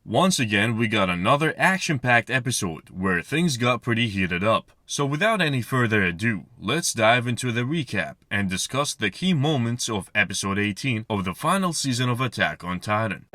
Once again, we got another action-packed episode where things got pretty heated up. So without any further ado, let's dive into the recap and discuss the key moments of episode 18 of the final season of Attack on Titan.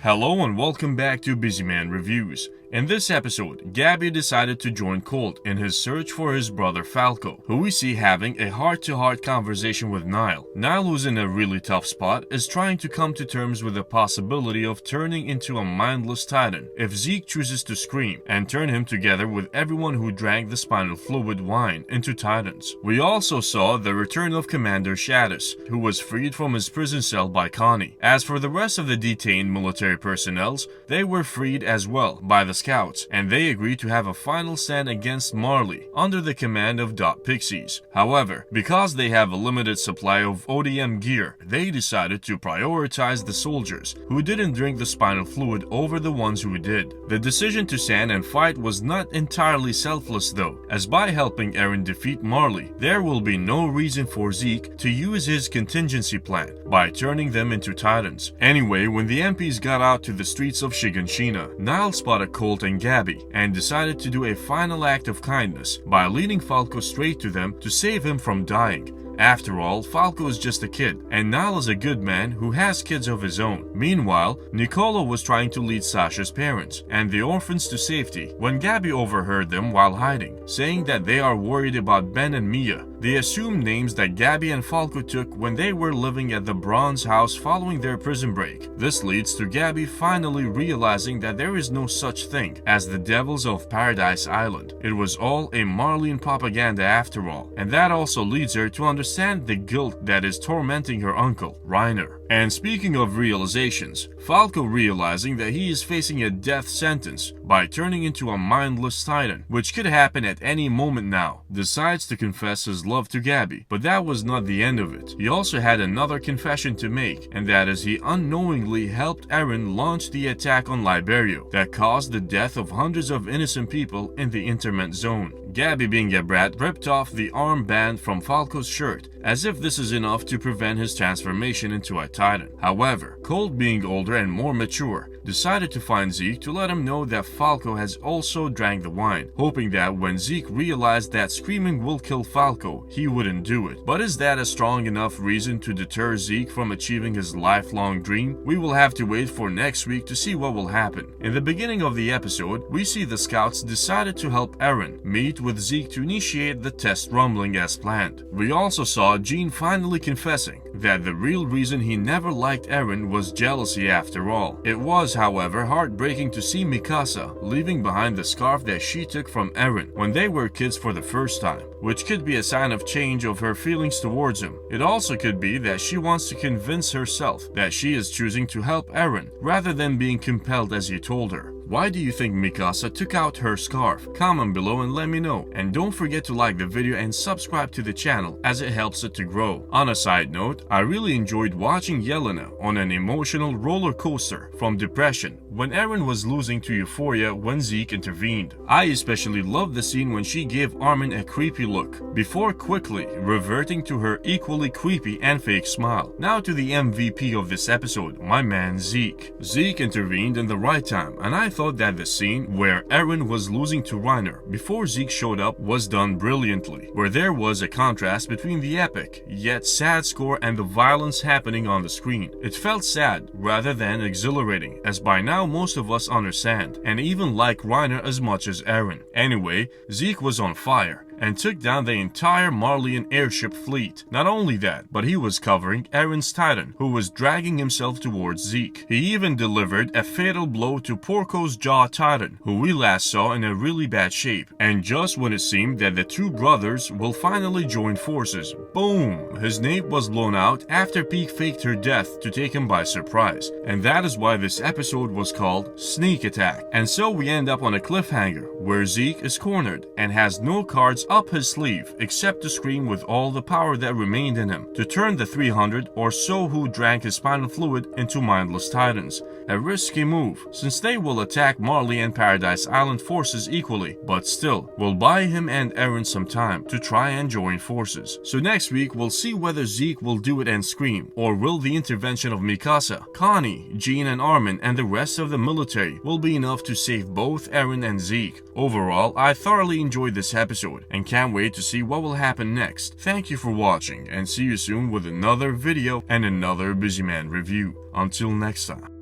Hello and welcome back to Busyman Reviews. In this episode, Gabi decided to join Colt in his search for his brother Falco, who we see having a heart-to-heart conversation with Nile. Nile, who's in a really tough spot, is trying to come to terms with the possibility of turning into a mindless Titan if Zeke chooses to scream and turn him together with everyone who drank the spinal fluid wine into Titans. We also saw the return of Commander Shadis, who was freed from his prison cell by Connie. As for the rest of the detained military personnel, they were freed as well by the Scouts, and they agreed to have a final stand against Marley under the command of Dot Pixies. However, because they have a limited supply of ODM gear, they decided to prioritize the soldiers who didn't drink the spinal fluid over the ones who did. The decision to stand and fight was not entirely selfless though, as by helping Eren defeat Marley, there will be no reason for Zeke to use his contingency plan by turning them into Titans. Anyway, when the MPs got out to the streets of Shiganshina, Nile spotted Colt and Gabi and decided to do a final act of kindness by leading Falco straight to them to save him from dying. After all, Falco is just a kid, and Nile is a good man who has kids of his own. Meanwhile, Niccolo was trying to lead Sasha's parents and the orphans to safety when Gabi overheard them while hiding, saying that they are worried about Ben and Mia. They assumed names that Gabi and Falco took when they were living at the Bronze House following their prison break. This leads to Gabi finally realizing that there is no such thing as the Devils of Paradise Island. It was all a Marleyan propaganda after all, and that also leads her to understand the guilt that is tormenting her uncle, Reiner. And speaking of realizations, Falco realizing that he is facing a death sentence by turning into a mindless Titan, which could happen at any moment now, decides to confess his love to Gabi. But that was not the end of it. He also had another confession to make, and that is he unknowingly helped Eren launch the attack on Liberio that caused the death of hundreds of innocent people in the interment zone. Gabi, being a brat, ripped off the armband from Falco's shirt, as if this is enough to prevent his transformation into a Titan. However, Colt, being older and more mature, decided to find Zeke to let him know that Falco has also drank the wine, hoping that when Zeke realized that screaming will kill Falco, he wouldn't do it. But is that a strong enough reason to deter Zeke from achieving his lifelong dream? We will have to wait for next week to see what will happen. In the beginning of the episode, we see the scouts decided to help Eren meet with Zeke to initiate the test rumbling as planned. We also saw Jean finally confessing that the real reason he never liked Eren was jealousy after all. It was, however, heartbreaking to see Mikasa leaving behind the scarf that she took from Eren when they were kids for the first time, which could be a sign of change of her feelings towards him. It also could be that she wants to convince herself that she is choosing to help Eren rather than being compelled as he told her. Why do you think Mikasa took out her scarf? Comment below and let me know. And don't forget to like the video and subscribe to the channel as it helps it to grow. On a side note, I really enjoyed watching Yelena on an emotional roller coaster from depression when Eren was losing to euphoria when Zeke intervened. I especially loved the scene when she gave Armin a creepy look before quickly reverting to her equally creepy and fake smile. Now to the MVP of this episode, my man Zeke. Zeke intervened in the right time, and I thought that the scene where Eren was losing to Reiner before Zeke showed up was done brilliantly, where there was a contrast between the epic yet sad score and the violence happening on the screen. It felt sad rather than exhilarating, as by now most of us understand and even like Reiner as much as Eren. Anyway, Zeke was on fire and took down the entire Marleyan airship fleet. Not only that, but he was covering Eren's Titan, who was dragging himself towards Zeke. He even delivered a fatal blow to Porco's jaw Titan, who we last saw in a really bad shape. And just when it seemed that the two brothers will finally join forces, boom! His nape was blown out after Pieck faked her death to take him by surprise. And that is why this episode was called Sneak Attack. And so we end up on a cliffhanger where Zeke is cornered and has no cards weapons up his sleeve except to scream with all the power that remained in him to turn the 300 or so who drank his spinal fluid into mindless titans. A risky move, since they will attack Marley and Paradise Island forces equally, but still will buy him and Eren some time to try and join forces. So next week we'll see whether Zeke will do it and scream, or will the intervention of Mikasa, Connie, Jean and Armin and the rest of the military will be enough to save both Eren and Zeke. Overall, I thoroughly enjoyed this episode and can't wait to see what will happen next. Thank you for watching and see you soon with another video and another Busy Man review. Until next time.